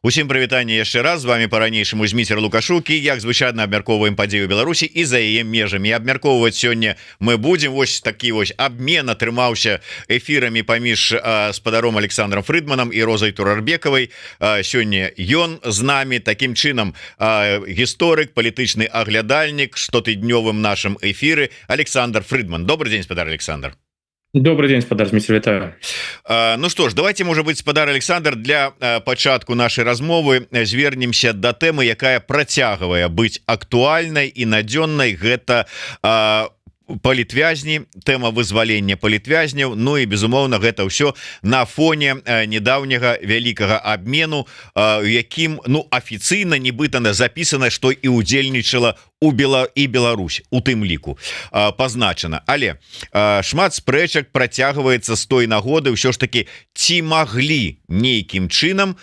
Усім прывітанне яшчэ раз, з вами по-ранейшаму Зміцер Лукашукі, як звычайна абмяркоўваем падзею Беларусі і за яе межамі. Абмяркоўваць сёння мы будзем. Вось такі вось абмен атрымаўся эфірамі паміж спадаром Александром Фридманам і Розай Турарбекавай. Сёння ён з намі. Такім чынам гісторык, палітычны аглядальнік штотыднёвым нашым эфіры Александр Фридман. Добрый день, спадар Александр. Добрый день, спадар Зміцер, вітаю. Ну что ж, давайте, может быть, спадар Александр, для пачатку нашай размовы звернемся да тэмы, якая працягвае быць актуальнай і надзённай. Гэта палітвязні, тэма вызвалення палітвязняў. Ну і безумоўна гэта ўсё на фоне недаўняга вялікага абмену, якім афіцыйна нібыта запісана, што і удзельнічала і Беларусь у тым ліку пазначана. Але шмат спрэчак працягваецца з той нагоды ўсё ж таки, ці маглі нейкім чынам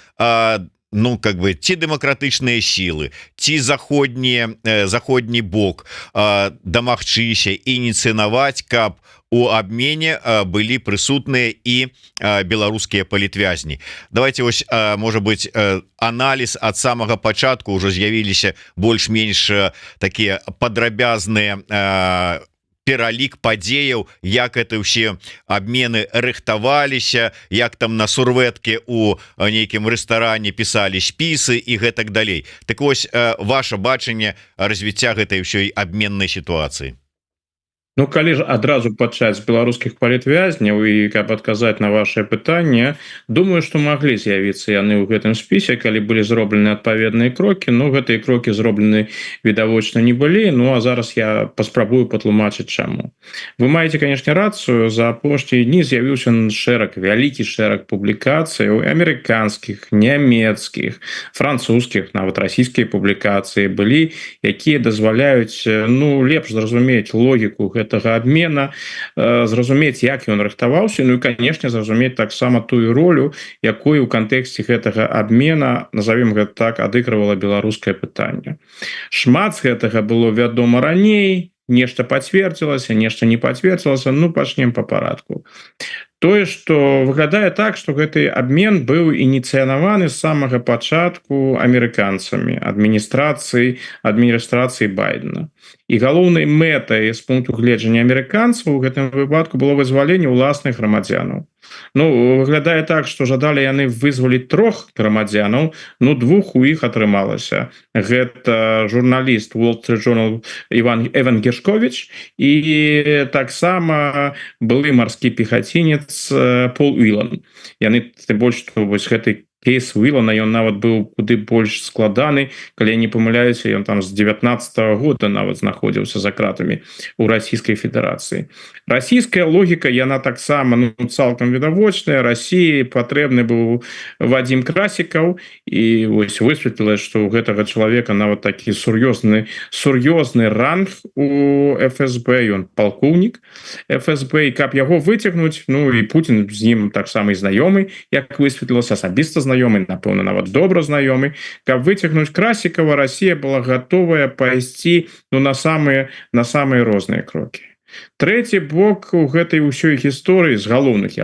ці дэмакратычныя сілы, ці заходні бок дамагчыся ініцыянаваць, каб у абмене былі прысутныя і беларускія палітвязні. Давайте вось, можа быть, аналіз ад самага пачатку. Ужо з'явіліся больш-менш такія падрабязныя пералік падзеяў, як это ўсе абмены рыхтаваліся, як там на сурвэтке у нейкім рэстаране пісалі спісы і гэтак далей. Так вось, ваше бачанне развіцця гэтай ўсёй абменнай сітуацыі. Ну, калі ж адразу пачаць з беларускіх палітвязняў і каб адказаць на ваше пытанне, думаю, што маглі з'явіцца яны ў гэтым спісе, калі былі зроблены адпаведныя крокі. Ну, гэтыя крокі зроблены відавочна не былі. Ну, а зараз я паспрабую патлумачыць чаму. Вы маеце, канешне, рацыю. За апошнія дні з'явіўся шэраг, вялікі шэраг публікацыяў амерыканскіх, нямецкіх, французскіх, нават расійскія публікацыі былі, якія дазваляюць лепш зразумець логіку гэтага абмена, зразумець, як ён рыхтаваўся, ну і, канешне, зразумець таксама тую ролю, якую ў кантэксце гэтага абмена, назовем гэта так, адыгрывала беларускае пытанне. Шмат з гэтага было вядома раней, нешта пацвердзілася, нешта не пацвердзілася. Ну, пачнем па парадку. Тое, што выглядае так, што гэты абмен быў ініцыянаваны з самага пачатку амерыканцамі, адміністрацыі Байдена. І галоўнай мэтай з пункту гледжання амерыканцаў у гэтым выпадку было вызваленне ўласных грамадзянаў. Ну, выглядае так, што жадалі яны вызваліць 3 грамадзянаў, 2 у іх атрымалася. Гэта журналіст Wall Street Journal Іван Гершковіч і таксама былы марскі пехацінец Пол Уілан. Яны, тым больш, што вось гэты кейс Уілана, ён нават быў куды больш складаны. Калі я не памыляюся, ён там з 19-го года нават знаходзіўся за кратамі ў Расійскай Федэрацыі. Расійская логіка, яна таксама цалкам відавочная. Расіі патрэбны быў Вадзім Красікаў, і вось высветлілася, што у гэтага чалавека нават такі сур'ёзны ранг у ФСБ, ён палкоўнік ФСБ, і каб яго выцягнуць, і Путін з ім таксама і знаёмы, як высветлілася, асабіста знаёмы, напэўна, нават добра знаёмы. Каб выцягнуць Красікава, Расія была гатовая пайсці на самыя розныя крокі. Трэці бок у гэтай ўсёй гісторыі з галоўных,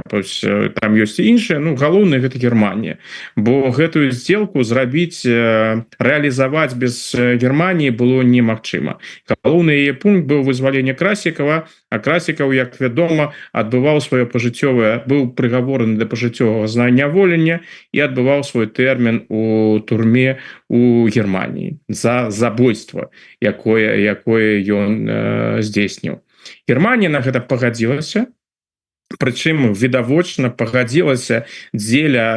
там ёсць і іншыя, галоўны гэта Германія, бо гэтую сделку зрабіць, рэалізаваць без Германіі было немагчыма. Галоўны яе пункт быў вызваленне Красікава, а Красікаў, як вядома, адбываў сваё пажыццёвае, быў прыгавораны да пажыццёвага зняволення і адбываў свой тэрмін у турме у Германіі за забойства, якое ён здзейсніў. Германія на гэта пагадзілася, прычым відавочна пагадзілася дзеля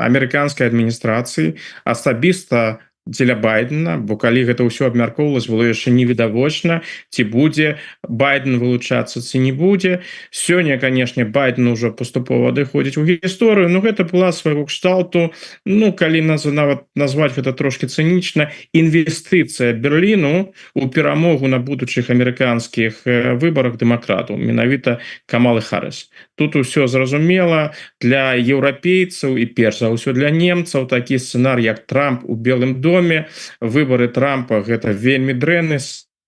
амерыканскай адміністрацыі, асабіста дзеля Байдена, бо калі гэта ўсё абмяркоўвалася, было яшчэ невідавочна, ці будзе Байден вылучацца, ці не будзе. Сёння, канешне, Байден ўжо паступова адыходзіць у гісторыю, гэта была свайго кшталту, калі нават назваць гэта трошки цынічна, інвестыцыя Берліну у перамогу на будучых амерыканскіх выбарах дэмакратаў, менавіта Камалы Харріс. Тут усё зразумела для еўрапейцаў і перш за ўсё для немцаў. Такі сцэнар, як Трамп у Белым доме, выбары Трампа, гэта вельмі дрэнны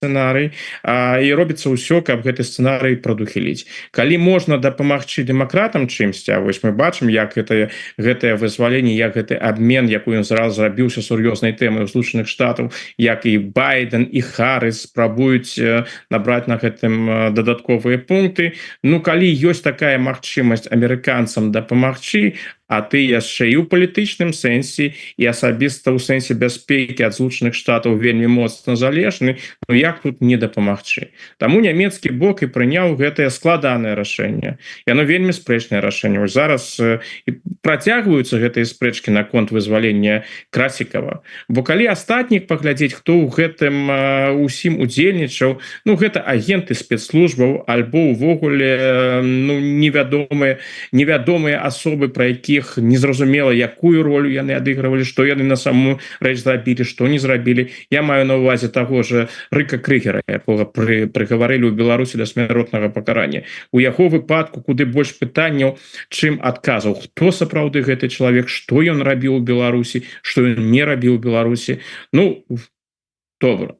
сцэнарый, і робіцца ўсё, каб гэты сцэнарый прадухіліць. Калі можна дапамагчы дэмакратам чымсьці, а вось мы бачым, як гэтае вызваленне, як гэты абмен, якую ён зараз зрабіўся сур'ёзнай тэмай у Злучаных Штатаў, як і Байден і Харрис спрабуюць набраць на гэтым дадатковыя пункты. Ну калі ёсць такая магчымасць амерыканцам дапамагчы, а ты яшчэ і ў палітычным сэнсе і асабіста ў сэнсе бяспекі ад Злучаных Штатаў вельмі моцна залежны, ну як тут не дапамагчы? Таму нямецкі бок і прыняў гэтае складанае рашэнне. Яно вельмі спрэчнае рашэнне. Вось зараз працягваюцца гэтыя спрэчкі наконт вызвалення Красікава. Бо калі астатніх паглядзець, хто ў гэтым усім удзельнічаў, ну гэта агенты спецслужбаў альбо ўвогуле невядомыя асобы, пра якіх незразумела, якую ролю яны адыгрывалі, што яны на саму рэч зрабілі, што не зрабілі. Я маю на ўвазе таго же Рыка Крыгера, якога прыгаварылі ў Беларусі да смяротнага пакарання. У яго выпадку куды больш пытанняў, чым адказаў. Хто сапраўды гэты чалавек, што ён рабіў у Беларусі, што ён не рабіў у Беларусі. Ну, добра.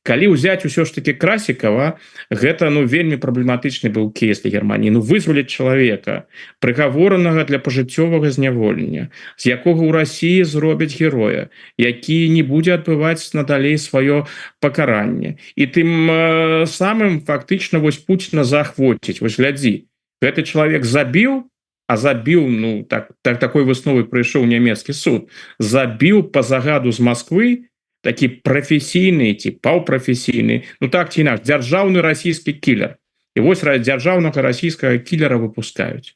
Калі ўзяць усё ж таки Красікава, гэта вельмі праблематычны быў кейс для Германії. Вызваліць чалавека, прыгаворанага для пажыццёвага зняволення, з якога ў Расіі зробяць героя, які не будзе адбываць надалей сваё пакаранне. І тым самым фактычна вось Пуціна заахвоціць. Вось глядзі, гэты чалавек забіў, а забіў, такой высновы прыйшоў нямецкі суд, забіў па загаду з Масквы, такі прафесійны ці паўпрафесійны, так ці інакш, дзяржаўны расійскі кілер. І вось дзяржаўнага расійскага кілера выпускаюць.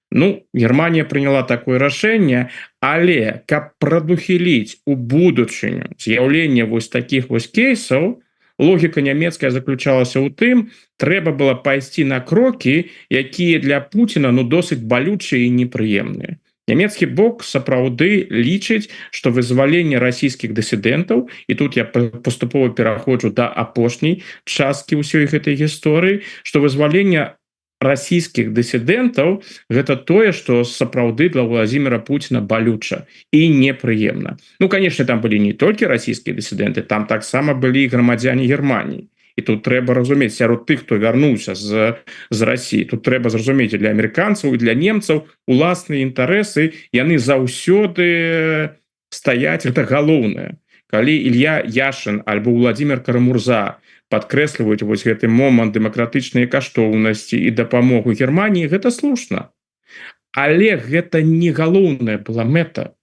Германія прыняла такое рашэнне, але каб прадухіліць у будучыню з'яўленне вось такіх вось кейсаў, логіка нямецкая заключалася ў тым, трэба было пайсці на крокі, якія для Пуціна досыць балючыя і непрыемныя. Нямецкі бок сапраўды лічыць, што вызваленне расійскіх дысідэнтаў, і тут я паступова пераходжу да апошняй часткі ўсёй гэтай гісторыі, што вызваленне расійскіх дысідэнтаў гэта тое, што сапраўды для Владзіміра Пуціна балюча і непрыемна. Канешне, там былі не толькі расійскія дысідэнты, там таксама былі і грамадзяне Германіі. І тут трэба разумець, сярод тых, хто вярнуўся з Расіі, тут трэба зразумець для амерыканцаў і для немцаў уласныя інтарэсы, яны заўсёды стаяць, гэта галоўнае. Калі Ілья Яшин альбо Владзімір Карамурза падкрэсліваюць вось гэты момант дэмакратычнай каштоўнасці і дапамогу Германіі, гэта слушна. Але гэта не галоўная была мэта.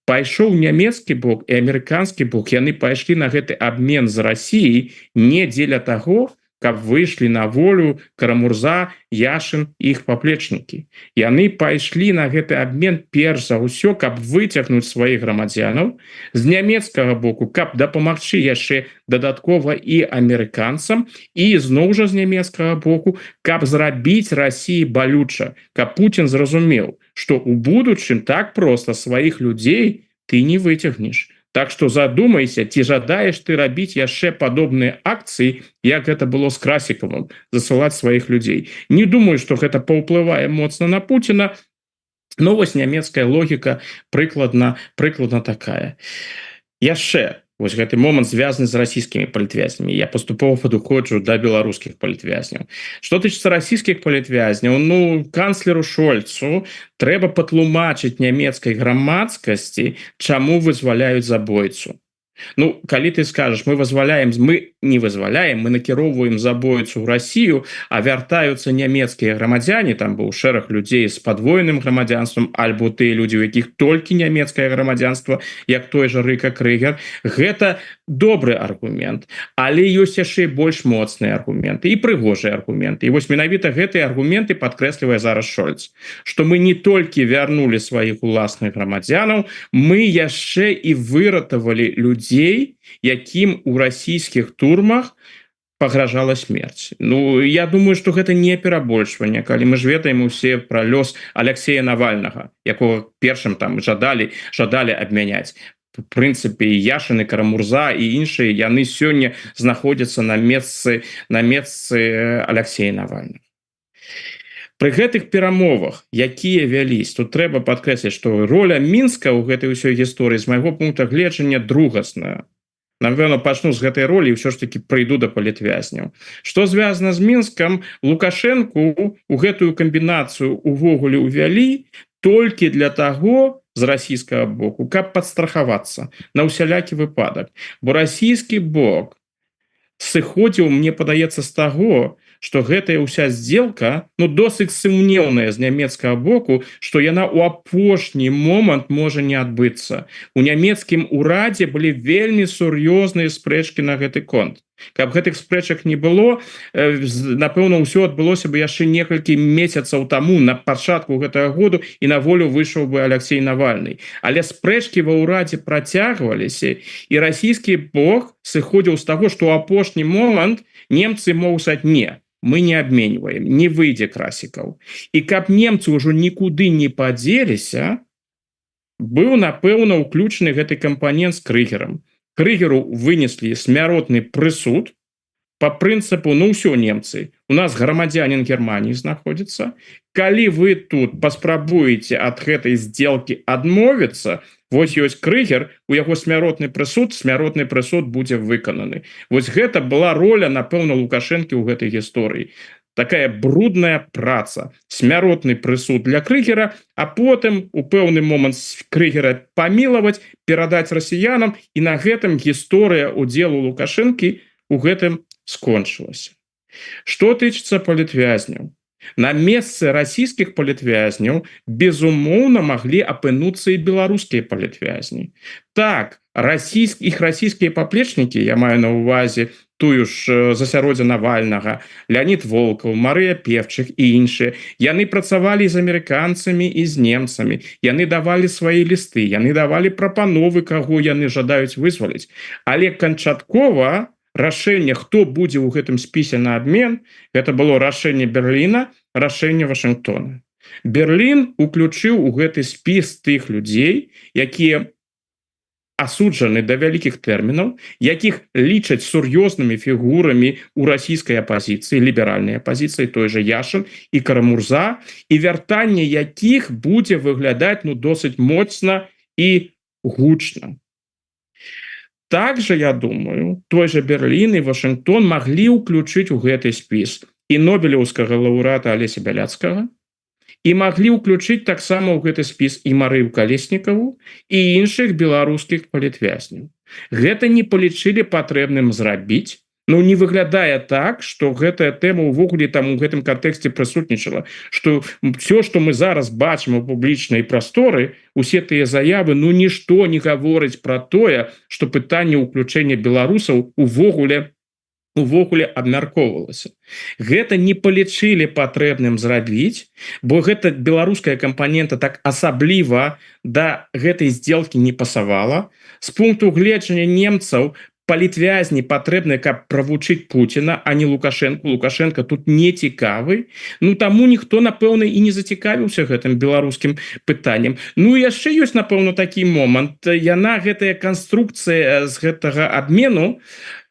Пайшоў нямецкі бок і амерыканскі бок, яны пайшлі на гэты абмен з Расіяй не дзеля таго, каб выйшлі на волю Карамурза, Яшин і іх паплечнікі. Яны пайшлі на гэты абмен перш за ўсё, каб выцягнуць сваіх грамадзянаў, з нямецкага боку, каб дапамагчы яшчэ дадаткова і амерыканцам, і зноў жа з нямецкага боку, каб зрабіць Расіі балюча, каб Пуцін зразумеў, што ў будучым так проста сваіх людзей ты не выцягнеш. Так што задумайся, ці жадаеш ты рабіць яшчэ падобныя акцыі, як гэта было з Красікавым, засылаць сваіх людзей. Не думаю, што гэта паўплывае моцна на Пуціна, но вось нямецкая логіка прыкладна такая. Яшчэ вось гэты момант звязаны з расійскімі палітвязнямі. Я паступова падыходжу да беларускіх палітвязняў. Што тычыцца расійскіх палітвязняў, канцлеру Шольцу трэба патлумачыць нямецкай грамадскасці, чаму вызваляюць забойцу. Калі ты скажаш, мы не вызваляем, мы накіроўваем забойцу ў Расію, а вяртаюцца нямецкія грамадзяне, там быў шэраг людзей з падвойным грамадзянствам, альбо тыя людзі, у якіх толькі нямецкае грамадзянства, як той жа Рыка Крыгер, гэта добры аргумент, але ёсць яшчэ больш моцныя аргументы і прыгожыя аргументы. І вось менавіта гэтыя аргументы падкрэслівае зараз Шольц, што мы не толькі вярнулі сваіх уласных грамадзянаў, мы яшчэ і выратавалі людзей, якім у расійскіх турмах пагражала смерць. Я думаю, што гэта не перабольшванне, калі мы ж ведаем усе пра лёс Алексея Навальнага, якога першым там жадалі абмяняць. В прынцыпе, і Яшин, і Карамурза, і іншыя, яны сёння знаходзяцца на месцы Алексея Навальнага. Пры гэтых перамовах, якія вяліся, тут трэба падкрэсліць, што роля Мінска ў гэтай усёй гісторыі з майго пункта гледжання другасная. напэўна пачну з гэтай ролі і ўсё ж таки прыйду да палітвязняў. Што звязана з Мінскам, Лукашэнку у гэтую камбінацыю увогуле ўвялі толькі для таго з расійскага боку, каб падстрахавацца на ўсялякі выпадак, бо расійскі бок сыходзіў, мне падаецца, з таго, што гэтая ўся сделка, ну, досыць сумнеўная з нямецкага боку, што яна ў апошні момант можа не адбыцца. У нямецкім урадзе былі вельмі сур'ёзныя спрэчкі на гэты конт. Каб гэтых спрэчак не было, напэўна, ўсё адбылося бы яшчэ некалькі месяцаў таму, на пачатку гэтага году, і на волю выйшаў бы Алексей Навальны. Але спрэчкі ва ўрадзе працягваліся, і расійскі бок сыходзіў з таго, што ў апошні момант немцы могуць сказаць: не, мы не абменьваем, не выйдзе Красікаў. І каб немцы ўжо нікуды не падзеліся, быў, напэўна, уключаны гэты кампанент з Крыгерам. Крыгеру вынеслі смяротны прысуд по прынцыпу: ну ўсё, немцы, у нас грамадзянин Германии знаходзіцца, калі вы тут паспрабуеце ад гэтай сделки адмовіцца, вось ёсць Крыгер, у яго смяротны прысуд будзе выкананы. Вось гэта была роля, напэўна, Лукашэнкі ў гэтай гісторыі. Такая брудная праца, смяротны прысуд для Крыгера, а потым у пэўны момант Крыгера памілаваць, перадаць расіянам, і на гэтым гісторыя удзелу Лукашэнкі у гэтым скончылася. Што тычыцца палітвязняў, на месцы расійскіх палітвязняў, безумоўна, маглі апынуцца і беларускія палітвязні. Так, іх расійскія паплечнікі, я маю на ўвазе тую ж засяроддзе Навальнага, Леонид Волков, Марыя Певчых і іншыя, яны працавалі з амерыканцамі і з немцамі, яны давалі свае лісты, яны давалі прапановы, каго яны жадаюць вызваліць. Але канчаткова рашэнне, хто будзе ў гэтым спісе на абмен, гэта было рашэнне Берліна, рашэнне Вашынгтона. Берлін уключыў у гэты спіс тых людзей, якія асуджаны да вялікіх тэрмінаў, якіх лічаць сур'ёзнымі фігурамі ў расійскай апазіцыі, ліберальнай апазіцыі, той же Яшин і Карамурза, і вяртанне якіх будзе выглядаць, ну, досыць моцна і гучна. Также, я думаю, той же Берлін і Вашынгтон маглі ўключыць у гэты спіс і нобелеўскага лаўрэата Алеся Бяляцкага, і маглі ўключыць таксама ў гэты спіс і Марыю Калеснікаву і іншых беларускіх палітвязняў. Гэта не палічылі патрэбным зрабіць. Ну, не выглядае так, што гэтая тэма ўвогуле там у гэтым кантэксце прысутнічала, што все, што мы зараз бачым у публічнай прасторы, усе тыя заявы, ну, нішто не гаворыць пра тое, што пытанне ўключэння беларусаў увогуле абмяркоўвалася. Гэта не палічылі патрэбным зрабіць, бо гэта беларуская кампанента так асабліва да гэтай сделкі не пасавала. З пункту гледжання немцаў, палітвязні патрэбны, каб правучыць Пуціна, а не Лукашэнку. Лукашенко тут не цікавы. Ну, таму ніхто, напэўна, і не зацікавіўся гэтым беларускім пытаннем. Ну, і яшчэ ёсць, напэўна, такі момант. Гэтая канструкцыя з гэтага абмену,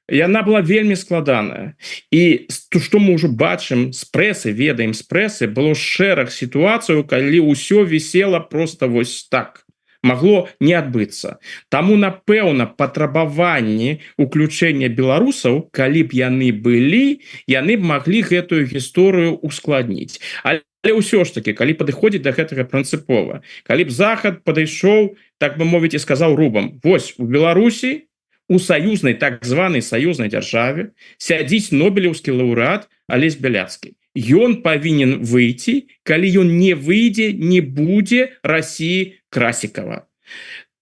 яна была вельмі складаная. І што мы ўжо бачым з прэсы, ведаем з прэсы, было шэраг сітуацыяў, калі ўсё вісела проста вось так. Магло не адбыцца. Таму, напэўна, патрабаванні ўключэння беларусаў, калі б яны былі, яны б маглі гэтую гісторыю ускладніць. Але ўсё ж таки, калі падыходзіць да гэтага прынцыпова, калі б Захад падышоў, так бы мовіць, і сказаў рубам: вось у Беларусі, у саюзнай, так званай саюзнай дзяржаве сядзіць нобелеўскі лаўрэат Алесь Бяляцкі. Ён павінен выйти, калі ён не выйдзе, не будзе Расіі Красікава.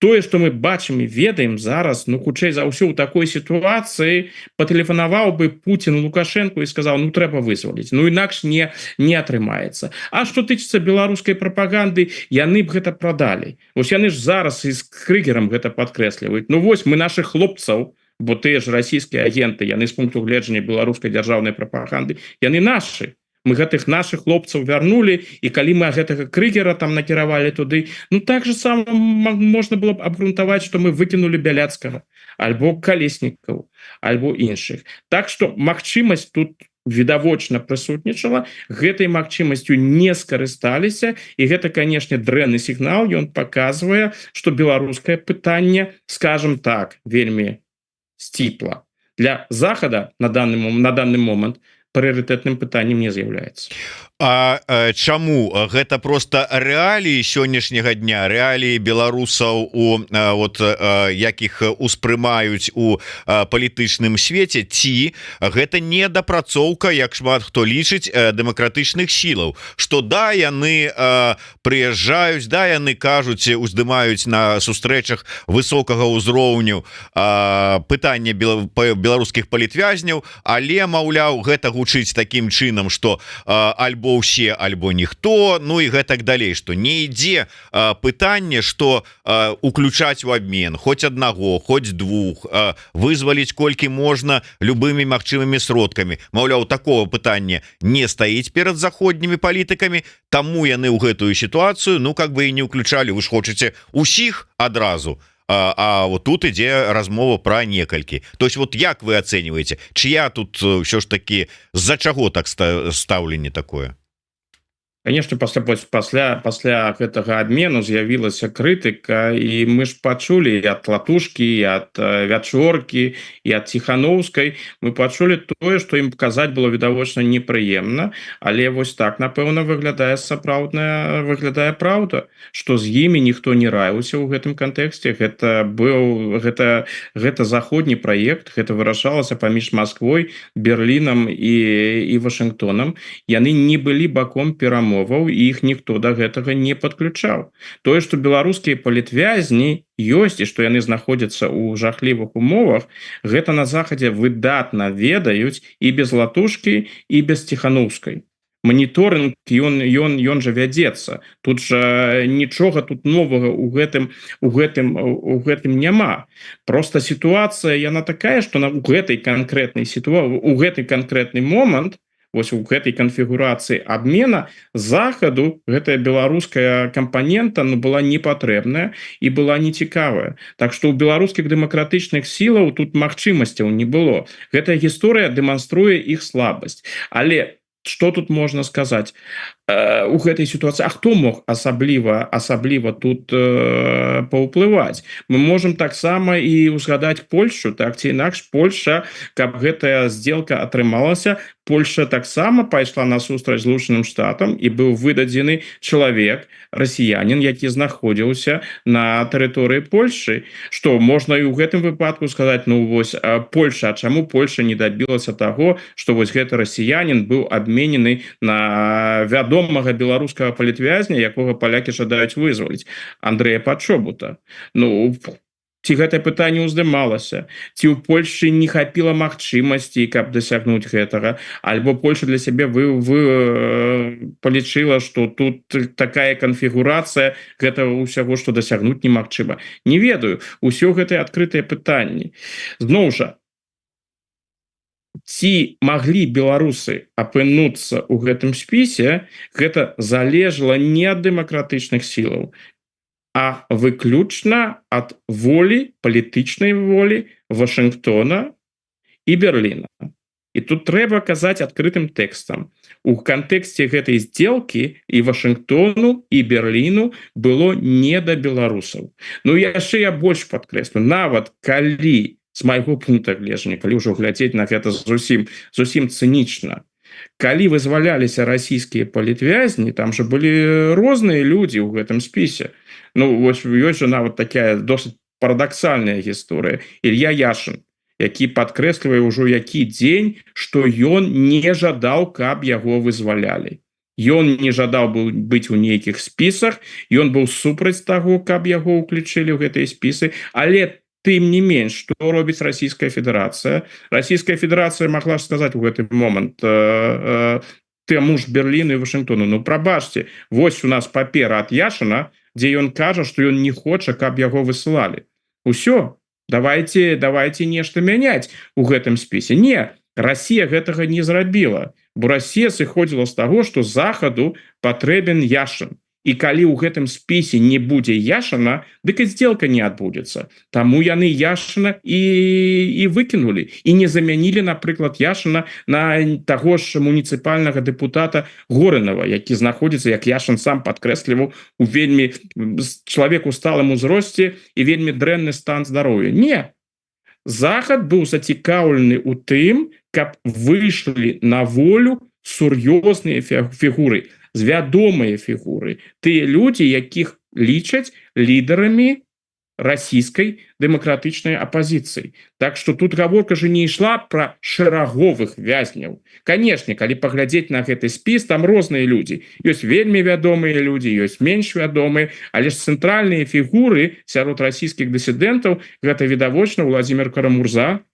Тое, што мы бачым і ведаем зараз, ну, хутчэй за ўсё, у такой сітуацыі патэлефанаваў бы Пуцін Лукашэнку і сказаў: ну, трэба вызваліць, ну, інакш не атрымаецца. А што тычыцца беларускай прапаганды, яны б гэта прадалі. Вось яны ж зараз і з Крыгерам гэта падкрэсліваюць. Ну, вось мы нашых хлопцаў, бо тыя ж расійскія агенты, яны з пункту гледжання беларускай дзяржаўнай прапаганды, яны нашы. Мы гэтых наших хлопцаў вярнулі, і калі мы гэтага Крыгера там накіравалі туды, ну, так же сама можна было б абгрунтаваць, што мы выкінулі Бяляцкага, альбо Калеснікаў, альбо іншых. Так што магчымасць тут відавочна прысутнічала, гэтай магчымасцю не скарысталіся, і гэта, канешне, дрэнны сігнал, ён паказвае, што беларускае пытанне, скажем так, вельмі сціпла. Для захада на данный момент прыярытэтным пытаннем не з'яўляецца. Чаму гэта просто рэаліі сённяшняга дня, рэаліі беларусаў якіх успрымаюць у палітычным свеце, ці гэта недапрацоўка, як шмат хто лічыць, дэмакратычных сілаў, што да, яны прыязджаюць, да, яны кажуць, уздымаюць на сустрэчах высокага ўзроўню пытання беларускіх палітвязняў, але, маўляў, гэта гучыць такім чынам, што альбо ўсе, альбо ніхто, ну і гэтак далей, што не ідзе пытанне, што уключаць у абмен хоць аднаго, хоць двух, вызваліць колькі можна любымі магчымымі сродкамі. Маўляў, такого пытання не стаіць перад заходнімі палітыкамі, таму яны ў гэтую сітуацыю, ну, как бы і не ўключалі. Вы ж хочаце усіх адразу, а вот тут ідзе размова пра некалькі. То есть вот як вы ацэньваеце, чыя тут ўсё ж такі, з-за чаго так стаўленне такое? Конечно, пасля гэтага абмену з'явілася крытыка, і мы ж пачулі ад Латушкі, і ад Вячоркі, і ад Ціхановскай, мы пачулі тое, што ім казаць было відавочна непрыемна, але вось так, напэўна, выглядае праўда, што з імі ніхто не раіўся ў гэтым кантэксце. Гэта заходні праект, гэта вырашалася паміж Масквой, Берлінам і Вашынгтонам. Яны не былі баком перамоваў, і іх ніхто да гэтага не падключаў. Тое, што беларускія палітвязні ёсць і што яны знаходзяцца ў жахлівых умовах, гэта на захадзе выдатна ведаюць і без Латушкі, і без Ціхановскай. Маніторинг, ён жа вядзецца. Тут жа нічога тут новага ў гэтым няма. Просто сітуацыя яна такая, што у гэтай канкрэтны момант, вось у гэтай канфігурацыі абмена захаду гэтая беларуская кампанента была непатрэбная і была нецікавая. Так што ў беларускіх дэмакратычных сілаў тут магчымасцяў не было. Гэтая гісторыя дэманструе іх слабасць. Але што тут можна сказаць у гэтай сітуацыі? А хто мог асабліва тут паўплываць? Мы можам таксама і узгадаць Польшу, так ці інакш Польша, каб гэтая сделка атрымалася, Польша таксама пайшла насустрач Злучаным Штатам, і быў выдадзены чалавек, расіянін, які знаходзіўся на тэрыторыі Польшы. Што можна і ў гэтым выпадку сказаць, ну вось Польша, а чаму Польша не дабілася таго, што вось гэты расіянін быў абменены на вядомага беларускага палітвязня, якога палякі жадаюць вызваліць, Андрэя Пачобута. Ну, ці гэтае пытанне ўздымалася, ці ў Польшы не хапіла магчымасці, каб дасягнуць гэтага, альбо Польша для сябе палічыла, што тут такая канфігурацыя гэтага ўсяго, што дасягнуць немагчыма. Не ведаю, усё гэтыя адкрытыя пытанні. Зноў жа, ці маглі беларусы апынуцца ў гэтым спісе, гэта залежала не ад дэмакратычных сілаў, а выключна ад волі, палітычнай волі Вашынгтона і Берліна. І тут трэба казаць адкрытым тэкстам. У кантэксце гэтай здзелкі і Вашынгтону, і Берліну было не да беларусаў. Ну, яшчэ я больш падкрэслю, нават калі, з майго пункта гледжання, калі ўжо глядзець на гэта зусім цынічна, калі вызваляліся расійскія палітвязні, там жа былі розныя людзі ў гэтым спісе. Ну, вось ёсць жа нават такая досыць парадаксальная гісторыя. Ілья Яшын, які падкрэслівае ўжо які дзень, што ён не жадаў, каб яго вызвалялі. Ён не жадаў быць у нейкіх спісах, ён быў супраць таго, каб яго ўключылі ў гэтыя спісы, але тым не менш, што робіць Расійская Федэрацыя? Расійская Федэрацыя магла сказаць у гэты момант таму ж Берліну і Вашынгтону, ну прабачце, вось у нас папера ад Яшына, дзе ён кажа, што ён не хоча, каб яго высылалі. Усё, давайте нешта мяняць у гэтым спісе. Не, Расія гэтага не зрабіла, бо Расія сыходзіла з таго, што захаду патрэбен Яшын. І калі ў гэтым спісе не будзе Яшына, дык і здзелка не адбудзецца. Таму яны Яшына і выкінулі, і не замянілі, напрыклад, Яшына на таго ж муніцыпальнага дэпутата Горынава, які знаходзіцца, як Яшын сам падкрэсліваў, у вельмі чалавек у сталым узросце і вельмі дрэнны стан здароўя. Не, Захад быў зацікаўлены ў тым, каб выйшлі на волю сур'ёзныя фігуры, вядомыя фігуры, тыя людзі, якіх лічаць лідарамі расійскай дэмакратычнай апазіцыі. Так што тут гаворка же не ішла пра шэраговых вязняў. Канешне, калі паглядзець на гэты спіс, там розныя людзі. Ёсць вельмі вядомыя людзі, ёсць менш вядомыя, але ж цэнтральныя фігуры сярод расійскіх дысідэнтаў гэта відавочна Владзімир Карамурза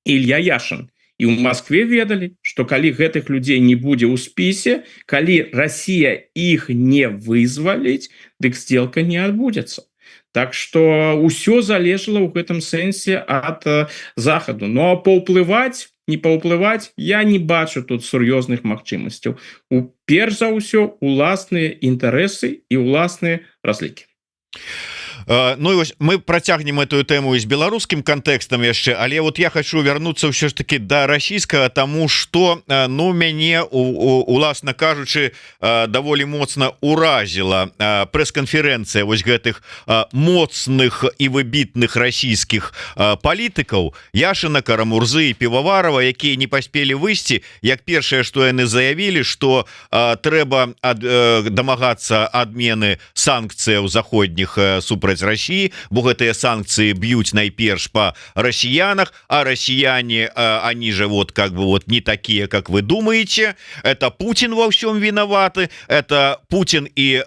і Ілья Яшин. І ў Маскве ведалі, што калі гэтых людзей не будзе ў спісе, калі Расія іх не вызваліць, дык сделка не адбудзецца. Так што ўсё залежала ў гэтым сэнсе ад захаду. Ну а паўплываць, не паўплываць, я не бачу тут сур'ёзных магчымасцяў. Перш за ўсё уласныя інтарэсы і уласныя разлікі. Ну і вось мы працягнем эту тэму з беларускім кантэкстам яшчэ, але вот я хочу вярнуцца ўсё ж таки да расійскага, таму што ну мяне уласна кажучы даволі моцна уразіла прэс-канферэнцыя вось гэтых моцных і выбітных расійскіх палітыкаў Яшина, Карамурзы і Піваварова, якія не паспелі выйсці, як першае, што яны заявілі, што трэба дамагацца адмены санкцыяў заходніх супраць России, бо гэтыя санкции бьют найперш по россиянах, а россияне, они же вот как бы вот не такие, как вы думаете. Это Путин во всем виноваты, это Путин и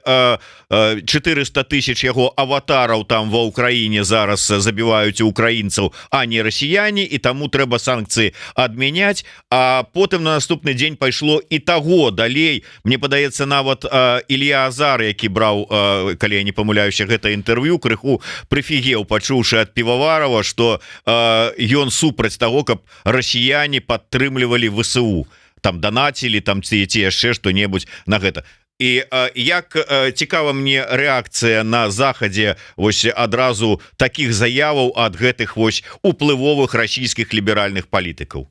400 тысяч его аватаров там во Украине зараз забивают украинцев, а не россияне, и тому трэба санкции адмяняць. А потым на наступны день пайшло и того далей. Мне падаецца нават Илья Азар, які браў, калі я не памыляюся, гэта інтэрв'ю, крыху прыфігеў, пачуўшы ад Піваварова, што ён супраць таго, каб расіяне падтрымлівалі ВСУ, там данацілі, там ці яшчэ што-небудзь на гэта. І як цікава мне рэакцыя на захадзе вось адразу такіх заяваў ад гэтых вось уплывовых расійскіх ліберальных палітыкаў.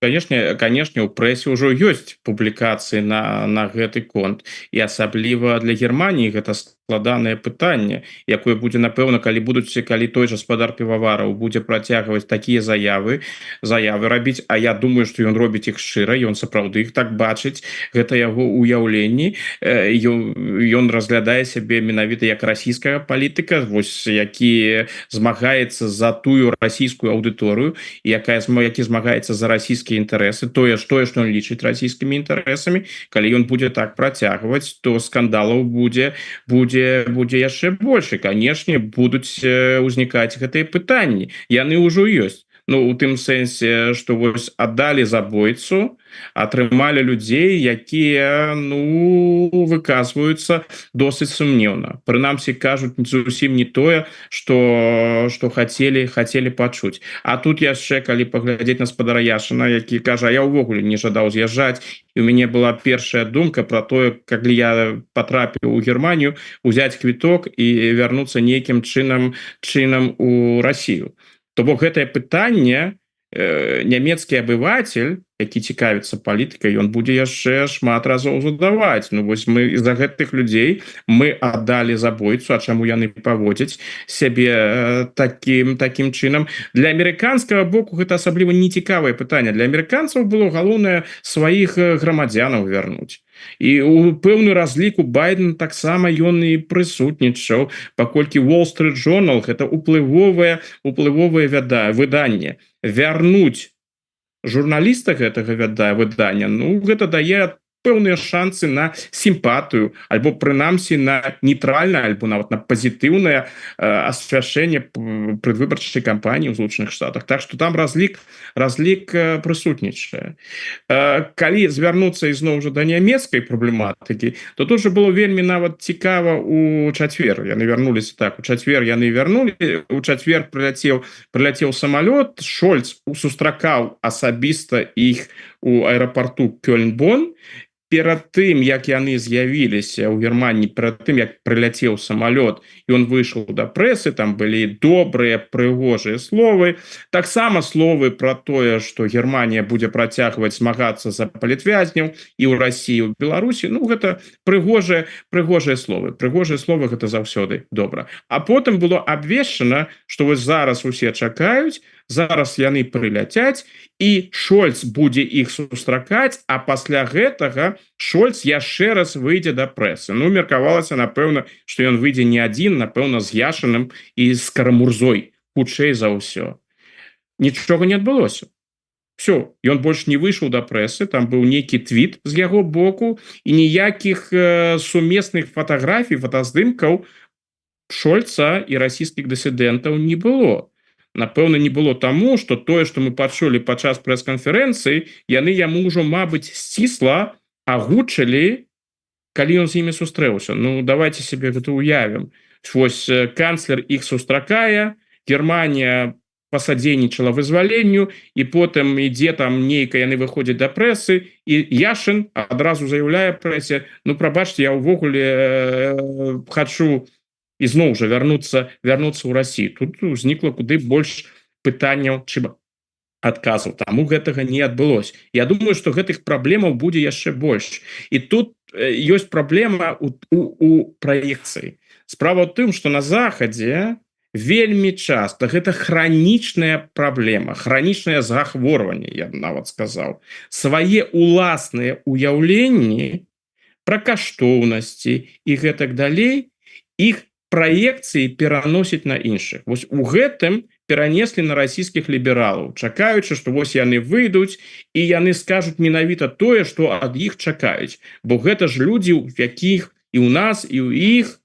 Канешне, у прэсе ўжо ёсць публікацыі на гэты конт, і асабліва для Германіі гэта складанае пытанне, якое будзе, напэўна, калі той жа спадар Півавараў будзе працягваць такія заявы рабіць, а я думаю, што ён робіць іх шчыра, ён сапраўды іх так бачыць, гэта яго ўяўленні, ён разглядае сябе менавіта як расійскага палітыка, вось які змагаецца за тую расійскую аўдыторыю, які змагаецца за расійскі інтарэсы, тое, што ён лічыць расійскімі інтарэсамі. Калі ён будзе так працягваць, то скандалаў будзе яшчэ больш. Канешне, будуць узнікаць гэтыя пытанні. Яны ўжо ёсць. Ну, у тым сэнсе, што вось аддалі забойцу, атрымалі людзей, якія, ну, выказваюцца досыць сумнеўна. Прынамсі, кажуць зусім не тое, што хацелі пачуць. А тут яшчэ, калі паглядзець на спадара Яшина, які кажа, я ўвогуле не жадаў з'язджаць, і у мяне была першая думка пра тое, калі я патрапіў у Германію, узяць квіток і вярнуцца нейкім чынам у Расію. То бок гэтае пытанне нямецкі абыватель, які цікавіцца палітыкай, ён будзе яшчэ шмат разоў задаваць. Ну вось мы з-за гэтых людзей мы аддалі забойцу, а чаму яны паводзяць сябе такім чынам? Для амерыканскага боку гэта асабліва нецікавае пытанне. Для амерыканцаў было галоўнае сваіх грамадзянаў вярнуць. І у пэўны разлік у Байдена таксама ён і прысутнічаў, паколькі Wall Street Journal гэта уплывовае выданне. Вярнуць журналіста гэтага выдання, ну гэта дае пэўныя шансы на сімпатыю, альбо прынамсі на нейтральнае, альбо нават на пазітыўнае асвяшчэнне прадвыбарчай кампаніі ў Злучаных Штатах. Так што там разлік прысутнічае. Калі звярнуцца ізноў жа да нямецкай праблематыкі, то тут жа было вельмі нават цікава у чацвер. Яны вярнуліся так, у чацвер прыляцеў самалёт, Шольц сустракаў асабіста іх у аэрапарту Кёльн-Бон, перад тым як яны з'явіліся ў Германії, перад тым як прыляцеў самалёт і он выйшаў да прэсы, там былі добрыя прыгожыя словы, таксама словы про тое, што Германія будзе працягваць змагацца за палітвязняў і ў России, у Беларусі. Ну гэта прыгожыя словы, гэта заўсёды добра. А потым было абвешчана, што вось зараз усе чакаюць, зараз яны прыляцяць і Шольц будзе іх сустракаць, а пасля гэтага Шольц яшчэ раз выйдзе да прэсы. Ну меркавалася, напэўна, што ён выйдзе не адзін, напэўна, з Яшыным і з Карамурзой, хутчэй за ўсё. Нічога не адбылося. Все, ён больш не выйшаў да прэсы, там быў нейкі твіт з яго боку і ніякіх сумесных фатаграфій, фотаздымкаў Шольца і расійскіх дысідэнтаў не было. Напэўна, не было таму, што тое, што мы пачулі падчас прэс-канферэнцыі, яны яму ўжо, мабыць, сцісла агучылі, калі ён з імі сустрэўся. Ну, давайте себе гэта уявім. Вось канцлер іх сустракае, Германія пасадзейнічала вызваленню, і потым ідзе там нейка, яны выходзяць да прэсы, і Яшын адразу заяўляе прэсе: ну, прабачце, я ўвогуле хачу ізноў жа вярнуцца ў Россию. Тут узнікла куды больш пытанняў, чым адказаў. Таму гэтага не адбылося. Я думаю, што гэтых праблемаў будзе яшчэ больш. І тут ёсць праблема у праекцыі. Справа ў тым, што на Захадзе вельмі часта гэта хранічная праблема, хранічнае захворванне, я б нават сказаў. Свае уласныя уяўленні пра каштоўнасці і гэтак далей, іх праекцыі пераносіць на іншых. Вось у гэтым перанеслі на расійскіх лібералаў, чакаючы, што вось яны выйдуць і яны скажуць менавіта тое, што ад іх чакаюць. Бо гэта ж людзі, у якіх і ў нас, і ў іх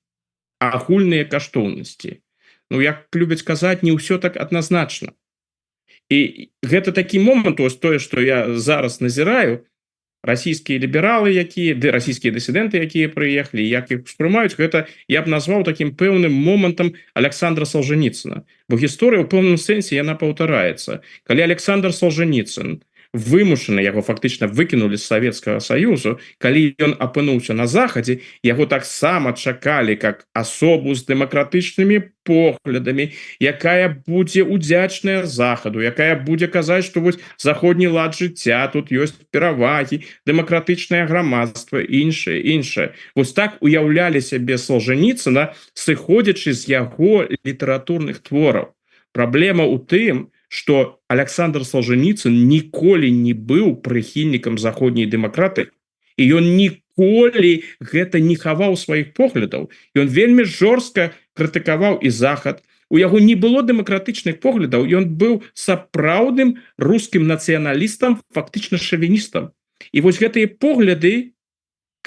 агульныя каштоўнасці. Ну, як любяць казаць, не ўсё так адназначна. І гэта такі момант, ось тое, што я зараз назіраю, расійскія лібералы, расійскія дысідэнты, якія прыехалі, як іх успрымаюць, гэта я б назваў такім пэўным момантам Александра Солженіцына. Бо гісторыя ў пэўным сэнсе яна паўтараецца. Калі Александр Солженіцын вымушаны, яго фактычна выкінулі з Савецкага Саюзу, калі ён апынуўся на Захадзе, яго таксама чакалі як асобу з дэмакратычнымі поглядамі, якая будзе удзячная Захаду, якая будзе казаць, што вось заходні лад жыцця, тут ёсць перавагі, дэмакратычнае грамадства, іншае. Вось так уяўлялі сябе Солженіцына, сыходзячы з яго літаратурных твораў. Праблема ў тым, што Александр Солженіцын ніколі не быў прыхільнікам заходняй дэмакратыі, і ён ніколі гэта не хаваў сваіх поглядаў. Ён вельмі жорстка крытыкаваў і Захад. У яго не было дэмакратычных поглядаў, ён быў сапраўдным рускім нацыяналістам, фактычна шавіністам. І вось гэтыя погляды,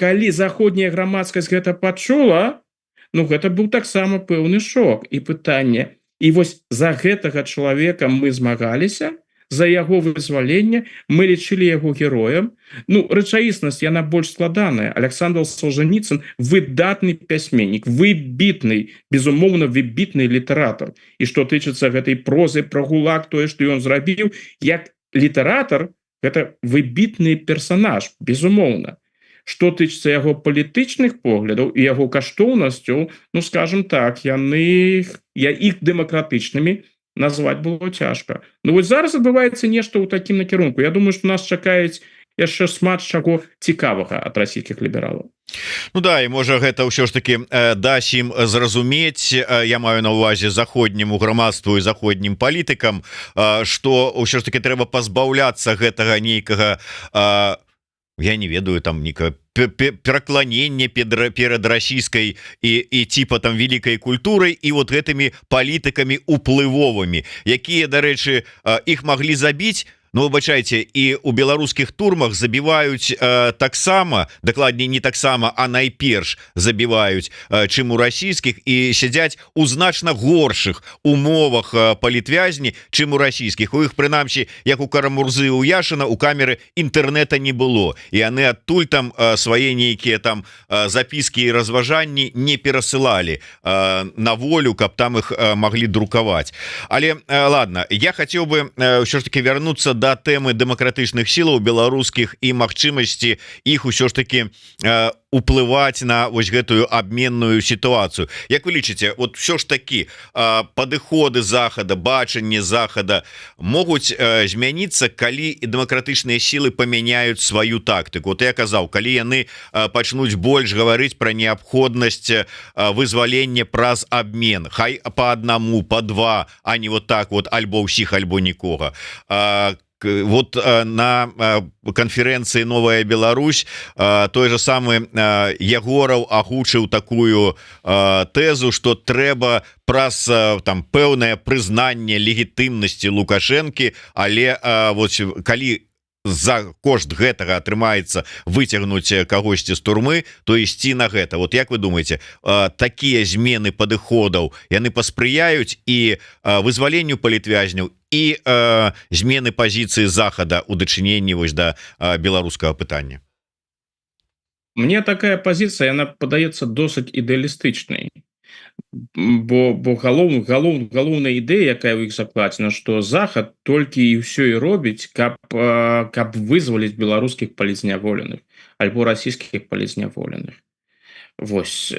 калі заходняя грамадскасць гэта пачула, ну гэта быў таксама пэўны шок і пытанне. І вось за гэтага чалавека мы змагаліся, за яго вызваленне, мы лічылі яго героем. Ну, рэчаіснасць, яна больш складаная. Александр Солженіцын выдатны пісьменнік, выбітны, безумоўна, выбітны літаратар. І што тычыцца гэтай прозы пра ГУЛАГ, тое, што ён зрабіў, як літаратар, гэта выбітны персанаж, безумоўна. Што тычыцца яго палітычных поглядаў і яго каштоўнасцяў, ну, скажем так, іх дэмакратычнымі назваць было цяжка. Ну, вось зараз адбываецца нешта ў такім накірунку. Я думаю, што нас чакаюць яшчэ шмат чаго цікавага ад расійскіх лібералаў. Ну да, і можа гэта ўсё ж таки дасць ім зразумець, я маю на ўвазе заходняму грамадству і заходнім палітыкам, што ўсё ж таки трэба пазбаўляцца гэтага нейкага, я не ведаю, там некае перакланення перад расійскай і типа там великай культурай і вот гэтымі палітыкамі уплывовымі, якія, дарэчы, іх маглі забіць. Ну, выбачайце, і у беларускіх турмах забіваюць таксама, дакладней не таксама, а найперш забіваюць, чым у расійскіх, і сядзяць у значна горшых умовах палітвязні, чым у расійскіх. У іх, прынамсі, як у Карамурзы, у Яшына, у камеры інтэрнэта не было. І яны адтуль там свае нейкія там запіскі і разважанні не перасылалі на волю, каб там іх маглі друкаваць. Але, ладно, я хацеў бы ўсё ж таки вярнуцца да тэмы дэмакратычных сілаў беларускіх і магчымасці іх усё ж таки уплываць на вось гэтую абменную сітуацыю. Як вы лічыце, вот все ж таки падыходы захада, бачанне захада могуць змяніцца, калі і дэмакратычныя сілы памяняюць сваю тактыку? Вот я казаў, калі яны пачнуць больш гаварыць пра неабходнасць вызвалення праз абмен, хай по одному, по два, а не вот так вот альбо ўсіх, альбо нікога. Вот на конференции «Новая Беларусь» той же самый Ягоров агучыў такую тезу, что трэба праз там пэўнае прызнанне легітымнасці Лукашэнкі, але вот калі за кошт гэтага атрымаецца выцягнуць кагосьці з турмы, то ісці на гэта. Вот як вы думаете, такія змены падыходаў яны паспрыяюць і вызваленню палітвязняў і змены пазіцыі захада ў дачыненні вось да беларускага пытання? Мне такая позиция, она падаецца досыць ідэалістычнай, бо галоўная ідэя, якая ў іх закладзена, што захад толькі і ўсё і робіць, каб вызваліць беларускіх палізняволеных альбо расійскіх палізняволеных. Вось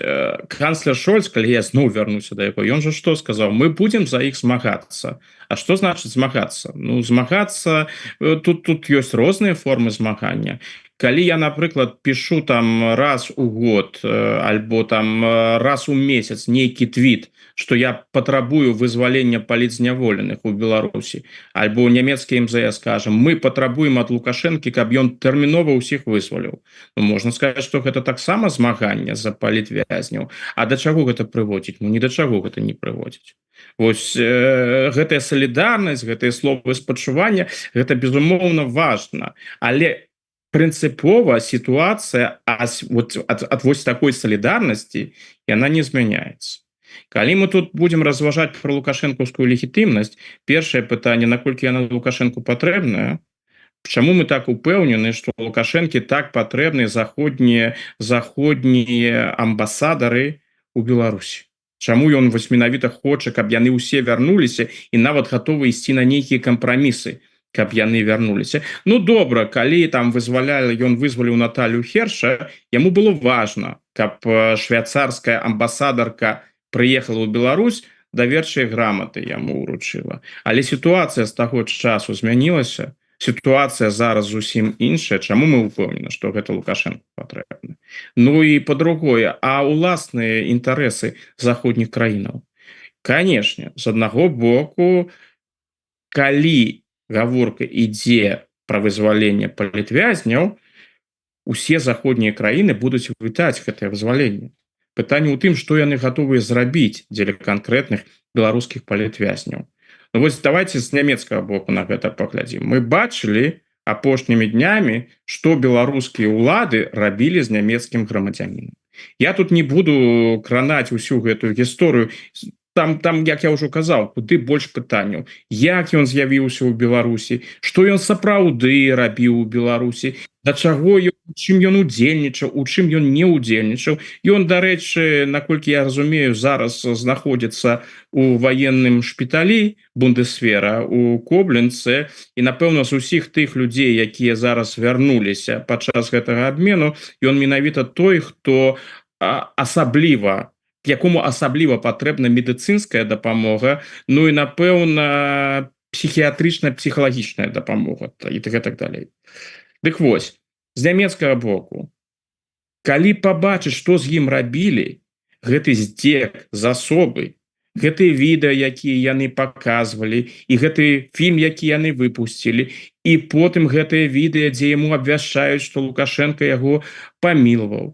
канцлер Шольц, калі я зноў вярнуся да яго, ён жа што сказаў: мы будзем за іх змагацца. А што значыць змагацца? Ну, змагацца, тут ёсць розныя формы змагання. Калі я, напрыклад, пишу там раз у год альбо там раз у месяц нейкі твіт, што я патрабую вызвалення палітзняволеных у Беларусі, альбо нямецкі МЗС скажем, мы патрабуем ад Лукашэнкі, каб ён тэрмінова ўсіх вызваліў. Ну, можна сказаць, што гэта таксама змаганне за палітвязняў. А да чаго гэта прыводзіць? Ну, ні да чаго гэта не прыводзіць. Вось гэтая салідарнасць, гэтыя словы спачування, гэта безумоўна важна, але прынцыпова сітуацыя ад вось такой салідарнасці яна не змяняецца. Калі мы тут будзем разважаць пра лукашэнкаўскую легітымнасць, першае пытанне, наколькі яна Лукашэнку патрэбная, чаму мы так упэўнены, што Лукашэнкі так патрэбны заходнія амбасадары у Беларусі? Чаму ён вось менавіта хоча, каб яны ўсе вярнуліся і нават гатовы ісці на нейкія кампрамісы, каб яны вярнуліся? Ну, добра, калі там ён вызваліў Наталью Херша, яму было важна, каб швейцарская амбасадарка прыехала ў Беларусь, даверчыя граматы яму ўручыла. Але сітуацыя з таго часу змянілася, сітуацыя зараз зусім іншая. Чаму мы упэўнены, што гэта Лукашэнку патрэбна? Ну і па-другое, а ўласныя інтарэсы заходніх краінаў? Канешне, з аднаго боку, калі гаворка ідзе пра вызваленне палітвязняў, усе заходнія краіны будуць вітаць гэтае вызваленне. Пытанне ў тым, што яны гатовыя зрабіць дзеля канкрэтных беларускіх палітвязняў. Ну, вось давайте з нямецкага боку на гэта паглядзім. Мы бачылі апошнімі днямі, што беларускія ўлады рабілі з нямецкім грамадзянінам. Я тут не буду кранаць усю гэтую гісторыю. Там, як я ўжо казаў, куды больш пытанняў. Як ён з'явіўся ў Беларусі, што ён сапраўды рабіў у Беларусі, да чаго ён, у чым ён удзельнічаў, у чым ён не удзельнічаў. Ён, дарэчы, наколькі я разумею, зараз знаходзіцца у ваенным шпіталі Бундесвера у Кобленцы, і, напэўна, з усіх тых людзей, якія зараз вярнуліся падчас гэтага абмену, ён менавіта той, хто якому асабліва патрэбна медыцынская дапамога, ну і, напэўна, псіхіятрычна-псіхалагічная дапамога і так далей. Дык вось, з нямецкага боку, калі пабачыць, што з ім рабілі, гэты здзек з асобы, гэтыя відэа, якія яны паказвалі, і гэты фільм, які яны выпусцілі, і потым гэтыя відэа, дзе яму абвяшчаюць, што Лукашэнка яго памілаваў.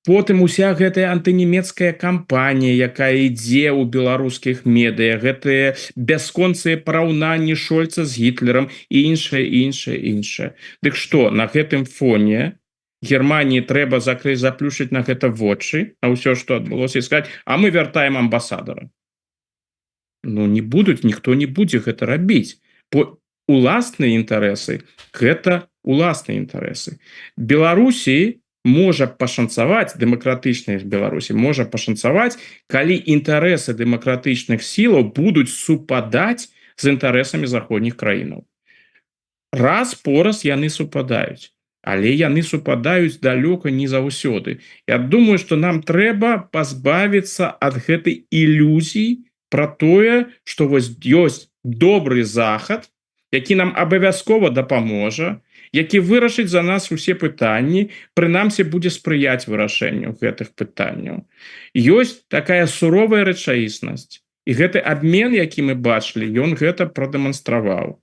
Потым уся гэтая антынемецкая кампанія, якая ідзе ў беларускіх медыа, гэтыя бясконцыя параўнанні Шольца з Гітлерам і іншае. Дык што, на гэтым фоне Германіі трэба заплюшыць на гэта вочы, на ўсё, што адбылося, і сказаць: а мы вяртаем амбасадара. Ну, ніхто не будзе гэта рабіць, бо уласныя інтарэсы – гэта уласныя інтарэсы. Беларусі можа пашанцаваць, дэмакратычнай Беларусі можа пашанцаваць, калі інтарэсы дэмакратычных сілаў будуць супадаць з інтарэсамі заходніх краінаў. раз пораз яны супадаюць, але яны супадаюць далёка не заўсёды. Я думаю, што нам трэба пазбавіцца ад гэтай ілюзій пра тое, што вось ёсць добры захад, які нам абавязкова дапаможа, які вырашыць за нас усе пытанні, прынамсі будзе спрыяць вырашэнню гэтых пытанняў. Ёсць такая суровая рэчаіснасць. І гэты абмен, які мы бачылі, ён гэта прадэманстраваў.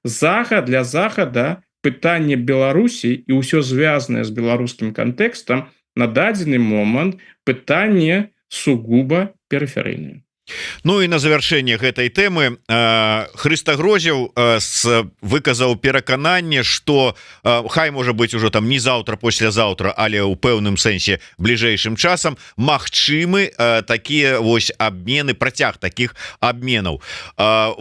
Захад для захада пытанне Беларусі і ўсё звязанае з беларускім кантэкстам на дадзены момант пытанне сугуба перыферыйнае. Ну і на завяршэнне гэтай тэмы Хрыста Грозеў выказаў перакананне, што хай можа быць ужо там не заўтра, паслязаўтра, але ў пэўным сэнсе бліжэйшым часам магчымы такія вось абмены, працяг такіх абменаў.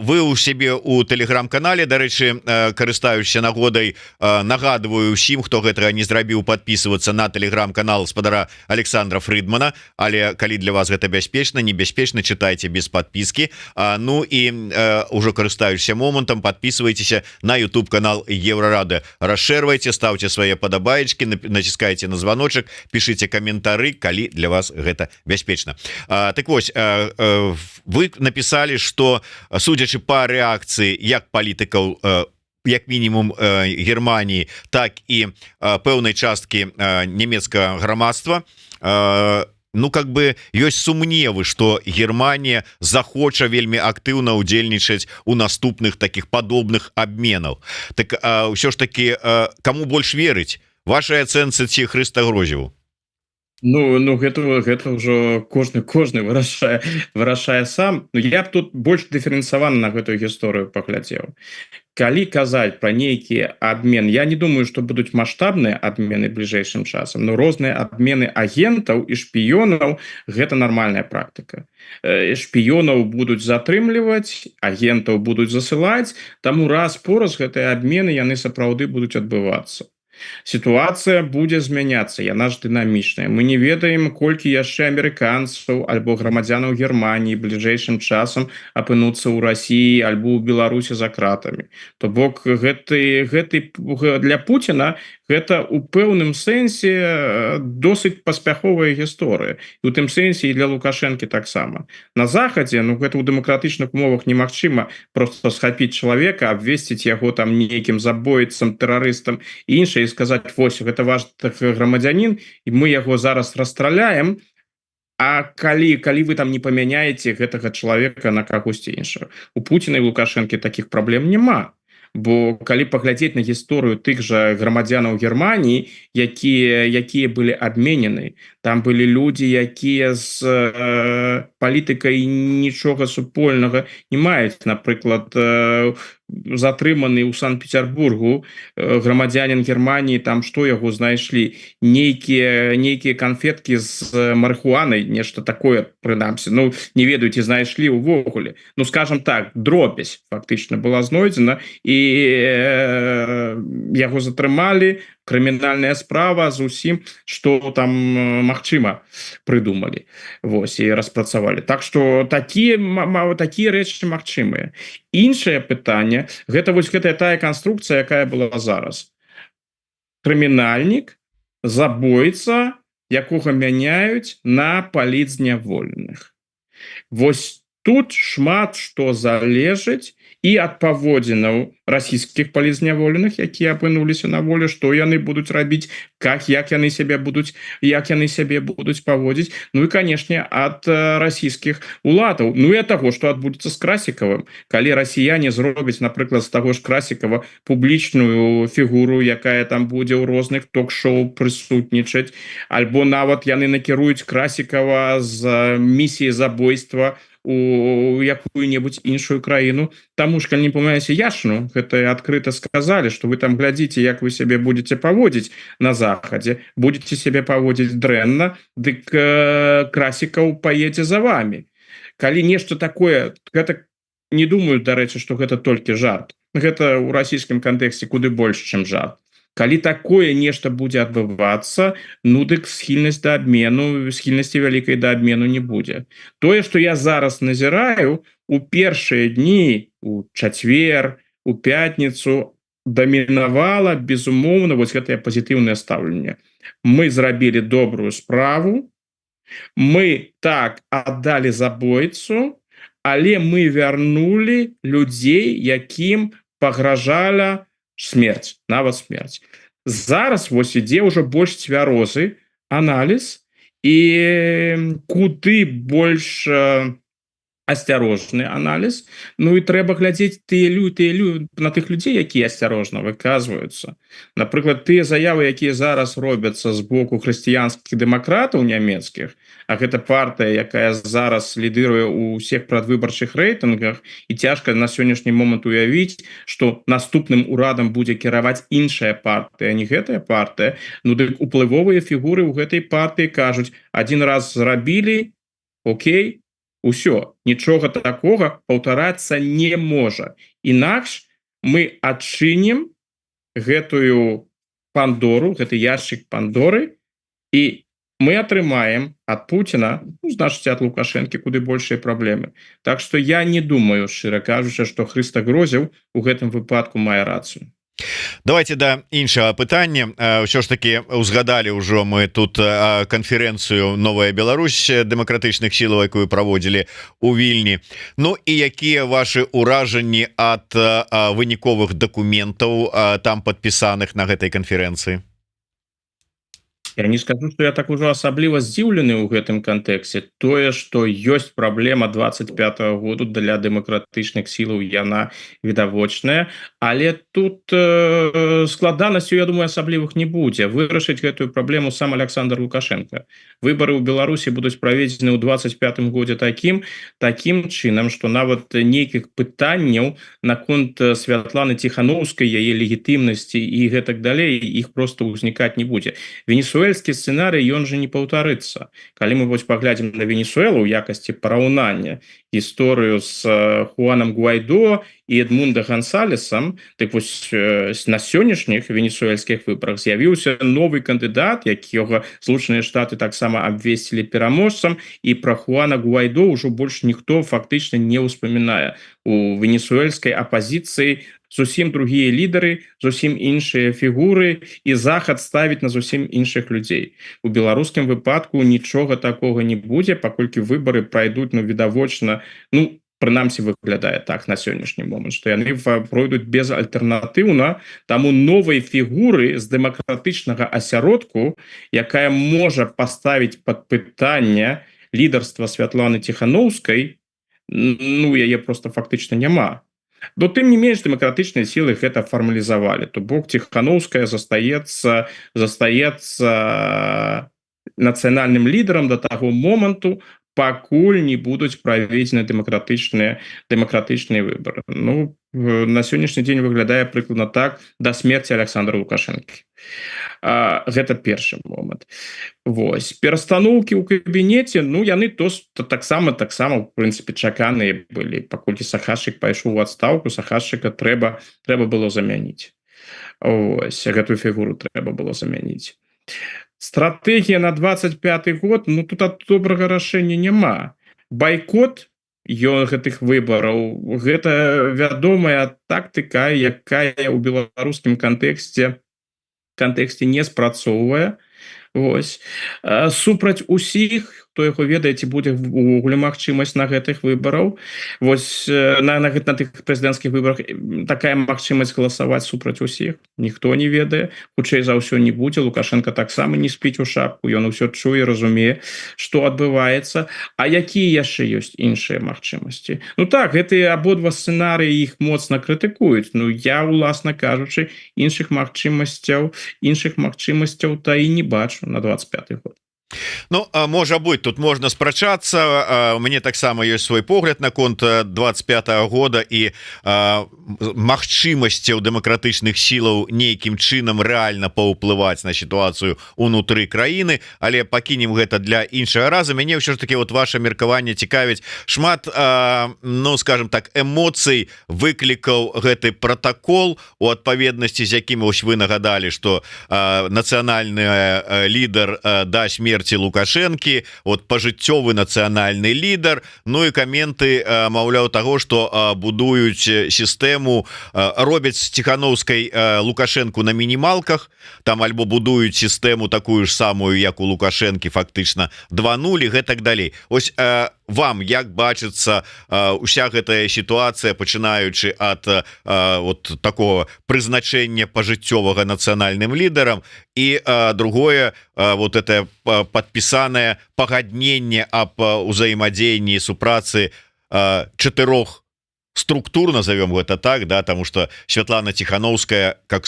Вы ў сябе у тэлеграм-канале, дарэчы, карыстаючыся нагодай, нагадываю ўсім, хто гэтага не зрабіў, падпісвацца на тэлеграм-канал спадара Александра Фрыдмана, але калі для вас гэта бяспечна, небяспечна, чытайце без подписки. Ну и уже карыстаючыся момантам, подписывайтесь на YouTube канал Еврорады, расширвайте, ставьте свои подобаечки, натискайте на звоночек, пишите комментары, калі для вас гэта бяспечна. Так вось, вы написали, что судячы по реакции як палітыкаў, як мінімум Германии, так і пэўнай часткі нямецкага грамадства, ну как бы ёсць сумневы, что Германия захоча вельмі актыўна удзельнічаць у наступных таких падобных обменаў. Так ўсё ж таки, кому больш верыць, вашай ацэнцы ці Хрыста Грозеву? Ну гэта ўжо кожны вырашае сам. Но я б тут больш дыферэнцавана на гэтую гісторыю паглядзеў. Калі казаць пра нейкі абмен, я не думаю, што будуць маштабныя абмены бліжэйшым часам, но розныя абмены агентаў і шпіёнаў гэта нармальная практыка. Шпіёнаў будуць затрымліваць, агентаў будуць засылаць, таму раз пораз гэтыя абмены яны сапраўды будуць адбывацца. Сітуацыя будзе змяняцца, яна ж дынамічная. Мы не ведаем, колькі яшчэ амерыканцаў альбо грамадзянаў Германії бліжэйшым часам апынуцца ў Расіі альбо ў Беларусі за кратамі. То бок для Пуціна гэта ў пэўным сэнсе досыць паспяховая гісторыя. І ў тым сэнсе і для Лукашэнкі таксама. На захадзе, ну гэта ў дэмакратычных умовах немагчыма просто схапіць чалавека, абвесціць яго там нейкім забойцам, тэрарыстам і іншае, і сказаць: вось, гэта ваш грамадзянін, і мы яго зараз расстраляем, а калі вы там не памяняеце гэтага чалавека на кагосьці іншага. У Пуціна і Лукашэнкі такіх праблем няма. Бо калі паглядзець на гісторыю тых жа грамадзянаў Германії, якія былі абменены, там былі людзі, якія з палітыкай нічога супольнага не маюць. Напрыклад, затрыманы ў Санкт-Петербургу грамадзянин Германії, там што яго знайшлі, нейкія канфеткі з марыхуанай, нешта такое, прынамсі, ну не ведаю, ці знайшлі ўвогуле, ну скажем так, дробязь фактычна была знойдзена, і яго затрымалі, крымінальная справа з усім, што там магчыма прыдумалі, вось, і распрацавалі. Так што такія рэчы магчымыя. Іншае пытанне, гэта вось гэтая тая канструкцыя, якая была зараз. Крымінальнік, забойца, якога мяняюць на палітзняволеных. Вось тут шмат што залежыць і ад паводзінаў расійскіх палітзняволеных, якія апынуліся на волі, што яны будуць рабіць, як яны сябе будуць паводзіць, ну і, канешне, ад расійскіх уладаў. Ну і ад таго, што адбудзецца з Красікавым. Калі расіяне зробяць, напрыклад, з таго ж Красікава публічную фігуру, якая там будзе ў розных ток-шоу прысутнічаць, альбо нават яны накіруюць Красікава з місіі забойства у якую-небудзь іншую краіну. Таму ж, калі не памыляюся, Яшину гэта адкрыта сказалі, што вы там глядзіце, як вы сябе будзеце паводзіць на захадзе, будзеце сябе паводзіць дрэнна, дык Красікаў паедзе за вами. Калі нешта такое, гэта не думаю, дарэчы, што гэта толькі жарт. Гэта ў расійскім кантэксце куды больш, чым жарт. Калі такое нешта будзе адбывацца, ну дык схільнасці вялікай да абмену не будзе. Тое, што я зараз назіраю, у першыя дні, у чацвер, у пятніцу, дамінавала безумоўна вось гэтае пазітыўнае стаўленне. Мы зрабілі добрую справу, мы так аддалі забойцу, але мы вярнулі людзей, якім пагражала смерць, нават смерць. Зараз вось ідзе ўжо больш цвярозы аналіз і куды больш асцярожны аналіз. Ну і трэба глядзець на тых людзей, якія асцярожна выказваюцца. Напрыклад, тыя заявы, якія зараз робяцца з боку хрысціянскіх дэмакратаў нямецкіх, а гэта партыя, якая зараз лідыруе ў ўсіх прадвыбарчых рэйтынгах, і цяжка на сённяшні момант уявіць, што наступным урадам будзе кіраваць іншая партыя, а не гэтая партыя. Ну дык уплывовыя фігуры ў гэтай партыі кажуць: адзін раз зрабілі, окей, усё, нічога такога паўтарацца не можа. Інакш мы адчынім гэтую Пандору, гэты яшчык Пандоры, і мы атрымаем ад Пуціна, ну, значыць, ад Лукашэнкі куды большыя праблемы. Так што я не думаю, шчыра кажучы, што Хрыстагрозеў у гэтым выпадку мае рацыю. Давайте да іншага пытання. Ўсё ж таки узгадалі ўжо мы тут канферэнцыю Новая Беларусь дэмакратычных сілаў, якую праводзілі у Вільні. Ну і якія вашы ўражанні ад выніковых дакументаў там падпісаных на гэтай канферэнцыі? Я не скажу, что я так ужо асабліва здзіўлены ў гэтым кантэксце. Тое, што ёсць праблема 25-го году для дэмакратычных сілаў, яна відавочная, але тут складанасцю, я думаю, асаблівых не будзе. Вырашыць гэтую праблему сам Александр Лукашенко. Выбары ў Беларусі будуць праведзены ў 25-м годзе такім чынам, што нават нейкіх пытанняў наконт Святланы Ціхановскай, яе легітымнасці і гэтак далей, іх проста ўзнікаць не будзе. Венесуэльскі сцэнарый, ён же не паўтарыцца. Калі мы вось паглядзім на Венесуэлу ў якасці параўнання гісторыю з Хуанам Гуайдо і Эдмунда Гансалесам, так вось на сённяшніх венесуэльскіх выбарах з'явіўся новы кандыдат, якога Злучаныя Штаты таксама абвесцілі пераможцам, і пра Хуана Гуайдо ўжо больш ніхто фактычна не ўспамінае. У венесуэльскай апазіцыі зусім другія лідары, зусім іншыя фігуры, і захад ставіць на зусім іншых людзей. У беларускім выпадку нічога такога не будзе, паколькі выбары пройдуць, ну, відавочна, ну, прынамсі выглядае так на сённяшні момант, што яны пройдуць безальтэрнатыўна, таму новай фігуры з дэмакратычнага асяродку, якая можа паставіць пад пытанне лідарства Святланы Ціхановскай, ну, яе просто фактычна няма. Но тым не менш дэмакратычныя сілы гэта фармалізавалі. То бок Ціхановская застаецца нацыянальным лідарам да таго моманту, пакуль не будуць праведзены дэмакратычныя выбары. Ну, на сённяшні дзень выглядае прыкладна так да смерці Александра Лукашэнкі. Гэта першы момант. Вось. Перастаноўкі ў кабінеце, ну, яны таксама в прынцыпе чаканыя былі. Паколькі Сахашчык пайшоў у адстаўку, Сахашчыка трэба было замяніць. Вось, гэтую фігуру трэба было замяніць. Стратэгія на 25 год, ну, тут ад добрага рашэння няма. Байкот гэтых выбараў, гэта вядомая тактыка, якая ў беларускім кантэксце не спрацоўвае. Вось. Супраць усіх, хто яго ведае, ці будзе ўвогуле магчымасць на гэтых выбараў. Вось на тых прэзідэнцкіх выбарах такая магчымасць галасаваць супраць усіх ніхто не ведае, хутчэй за ўсё не будзе. Лукашенко таксама не спіць у шапку, ён усё чуе, разумее, што адбываецца. А якія яшчэ ёсць іншыя магчымасці? Ну так, гэтыя абодва сцэнарыі іх моцна крытыкуюць. Ну я, уласна кажучы, іншых магчымасцяў та і не бачу на 25 год. Ну, можа быть, тут можна спрачацца. Мне таксама ёсць свой погляд наконт 25-го года і магчымасцяў дэмакратычных сілаў нейкім чынам рэальна паўплываць на сітуацыю унутры краіны, але пакінем гэта для іншага раза. Мяне ўсё ж таки вот ваше меркаванне цікавіць. Шмат, ну, скажем так, эмоцый выклікаў гэты протакол, у адпаведнасці з якім вось вы нагадалі, што нацыянальны лідар да смерці смерти Лукашэнкі, вот пажыццёвы нацыянальны лідар. Ну і каменты, маўляў, таго, што будуюць сістэму, робяць з Ціхановскай Лукашэнку на мінімалках, там альбо будуюць сістэму такую ж самую, як у Лукашэнкі, фактычна 2.0 і гэтак далей. Ось вам як бачыцца уся гэтая сітуацыя, пачынаючы ад вот такого прызначэння пажыццёвага нацыянальным лідарам, і другое, вот это подпісанае пагадненне аб узаемадзеянні супрацы чатырох структур, назовем гэта так, да, потому что Святлана Тихановская как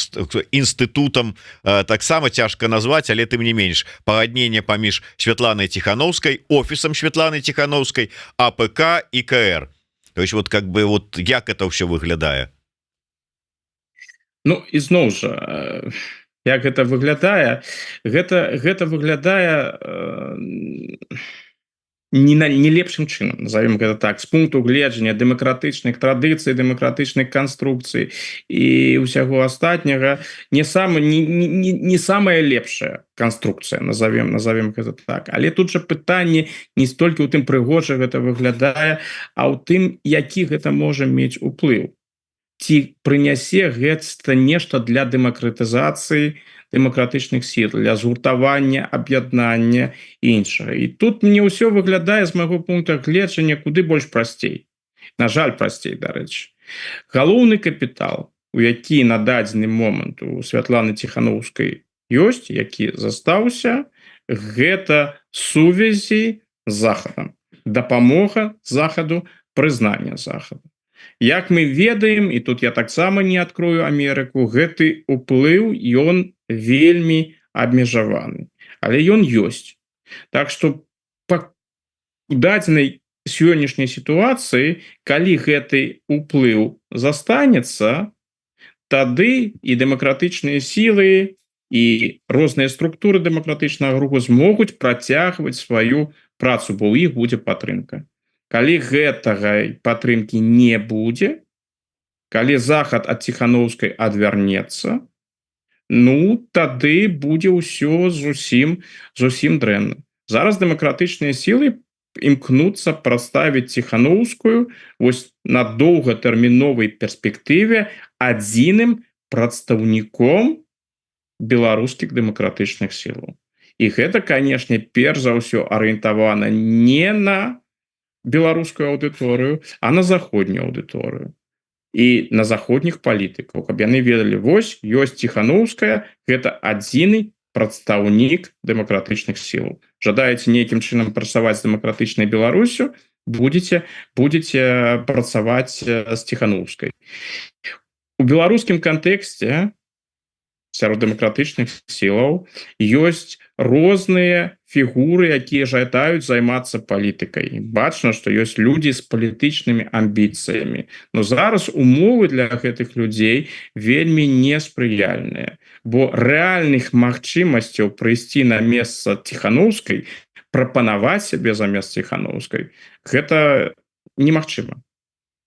інстытутам таксама цяжка назваць, але тым не менш пагадненне паміж Святланай Тихановскай, офісам Святланы Тихановскай, АПК і КР. То есть вот как бы вот як это все выглядае? Ну і зноў жа, як гэта выглядае, гэта выглядае не лепшым чынам, назовем гэта так, з пункту гледжання дэмакратычных традыцый, дэмакратычных канструкцый і ўсяго астатняга, не самая лепшая канструкцыя, назовем гэта так. Але тут жа пытанне не столькі ў тым, прыгожа гэта выглядае, а ў тым, які гэта можа мець уплыў. Ці прынясе гэта нешта для дэмакратызацыі дэмакратычных сіл, для згуртавання, аб'яднання і іншага. І тут мне ўсё выглядае з майго пункта гледжання куды больш прасцей. На жаль, прасцей, дарэчы. Галоўны капітал, у які на дадзены момант у Святланы Тихановскай ёсць, які застаўся, гэта сувязі з Захадам, дапамога Захаду, прызнанне Захаду. Як мы ведаем, і тут я таксама не адкрою Амерыку, гэты уплыў, ён вельмі абмежаваны. Але ён ёсць. Так што па дадзенай сённяшняй сітуацыі, калі гэты уплыў застанецца, тады і дэмакратычныя сілы, і розныя структуры дэмакратычнага руху змогуць працягваць сваю працу, бо ў іх будзе падтрымка. Калі гэтага падтрымкі не будзе, калі Захад ад Тихановскай адвярнецца, ну, тады будзе ўсё зусім дрэнна. Зараз дэмакратычныя сілы імкнуцца праставіць Тихановскую вось на доўгатэрміновай перспектыве адзіным прадстаўніком беларускіх дэмакратычных сілаў. І гэта, канешне, перш за ўсё арыентавана не на беларускую аўдыторыю, а на заходнюю аўдыторыю і на заходніх палітыкаў, каб яны ведалі, вось ёсць Тихановская, гэта адзіны прадстаўнік дэмакратычных сілаў. Жадаеце нейкім чынам працаваць з дэмакратычнай Беларусю, будзеце працаваць з Тихановскай. У беларускім кантэксце сярод дэмакратычных сілаў ёсць розныя фігуры, якія жадаюць займацца палітыкай. Бачна, што ёсць людзі з палітычнымі амбіцыямі. Но зараз умовы для гэтых людзей вельмі неспрыяльныя, бо рэальных магчымасцяў прыйсці на месца Тихановскай, прапанаваць сябе замест Тихановскай, гэта немагчыма.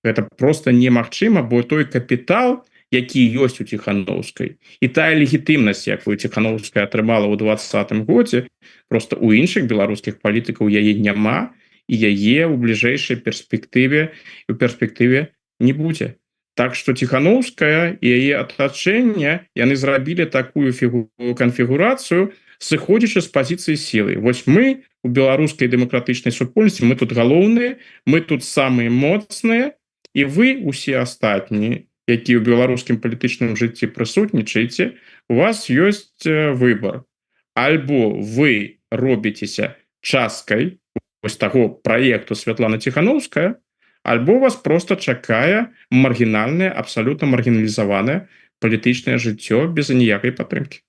Гэта просто немагчыма, бо той капітал, які ёсць у Тихановскай, і тая легітымнасць, якую Тихановская атрымала ў 2020 годзе, просто у іншых беларускіх палітыкаў яе няма, і яе ў бліжэйшай перспектыве не будзе. Так што Тихановская і яе атачэнне, яны зрабілі такую канфігурацыю, сыходзячы з пазіцыі сілы. Вось мы у беларускай дэмакратычнай супольнасці, мы тут галоўныя, мы тут самыя моцныя, і вы усе астатнія, які ў беларускім палітычным жыцці прысутнічаеце, у вас ёсць выбор. Альбо вы робіцеся часткай вось таго праекту Святлана Тихановская, альбо вас просто чакае маргінальнае, абсалютна маргіналізаванае палітычнае жыццё без аніякай падтрымкі.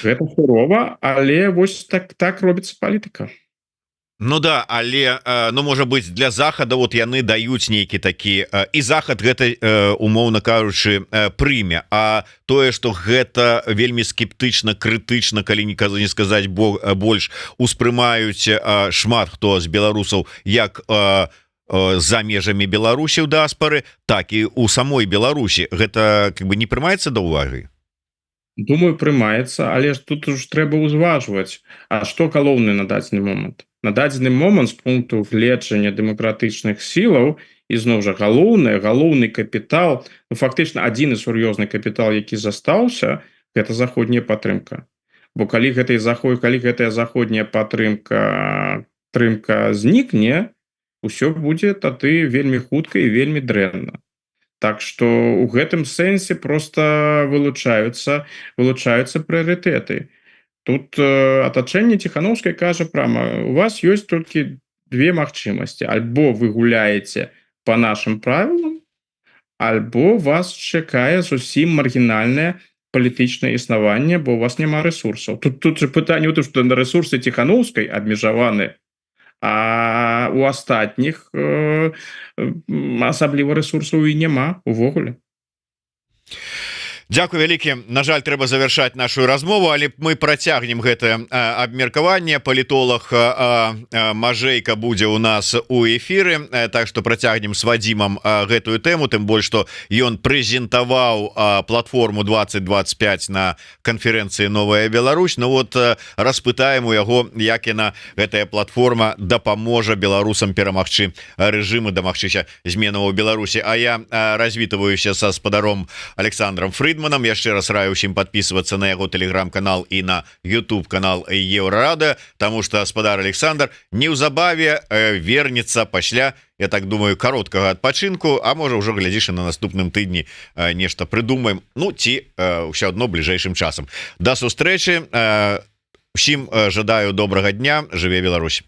Гэта сурова, але вось так робіцца палітыка. Ну да, але ну можа быть для Захада вот яны даюць нейкі такі, і Захад гэта умоўна кажучы прыме, а тое што гэта вельмі скептычна, крытычна, калі не сказаць больш, успрымаюць шмат хто з беларусаў як за межамі Беларусі ў дыаспары, так і у самой Беларусі, гэта как бы не прымаецца да ўвагі? Думаю, прымаецца, але ж тут уж трэба ўзважваць, А што галоўнае на дадзены момант. На дадзены момант з пункту гледжання дэмакратычных сілаў ізноў жа галоўны капітал, ну, фактычна адзіны сур'ёзны капітал, які застаўся, гэта заходняя падтрымка. Бо калі гэтая заходняя падтрымка знікне, усё будзе тады вельмі хутка і вельмі дрэнна. Так што у гэтым сэнсе просто вылучаюцца прыярытэты. Тут атачэнне Ціханаўскай кажа прама: у вас ёсць толькі две магчымасці, альбо вы гуляеце по нашим правілам, альбо вас чакае зусім маргінальнае палітычнае існаванне, бо у вас няма рэсурсаў. Тут же пытанне ў тым, што на рэсурсы Ціханаўскай абмежаваны, а у астатніх асабліва рэсурсаў і няма увогуле. Дякую вялікі. На жаль, трэба завяршаць нашу размову, але мы працягнем гэта абмеркаванне. Палітолог Мажэйка будзе у нас у эфіры, так што працягнем з Вадзімам гэтую тэму, тым больш што ён прэзентаваў платформу 2025 на канферэнцыі Новая Беларусь. Ну вот распытаем у яго, як яна, гэтая платформа, дапаможа беларусам перамагчы рэжымы, дамагчыся зменаў у Беларусі. А я развітваюся са спадаром Александром Фрыдманам. Яшчэ раз раю ўсім подписываться на яго телеграм-канал і на YouTube канал Еўрарада, тому что спадар Александр неўзабаве вернется пасля, я так думаю, кароткага адпачынку, а можа ўжо, глядзіш, на наступным тыдні нешта прыдумаем, ну ці ўсё адно бліжэйшым часам. Да сустрэчы, усім жадаю добрага дня, жыве Беларусь.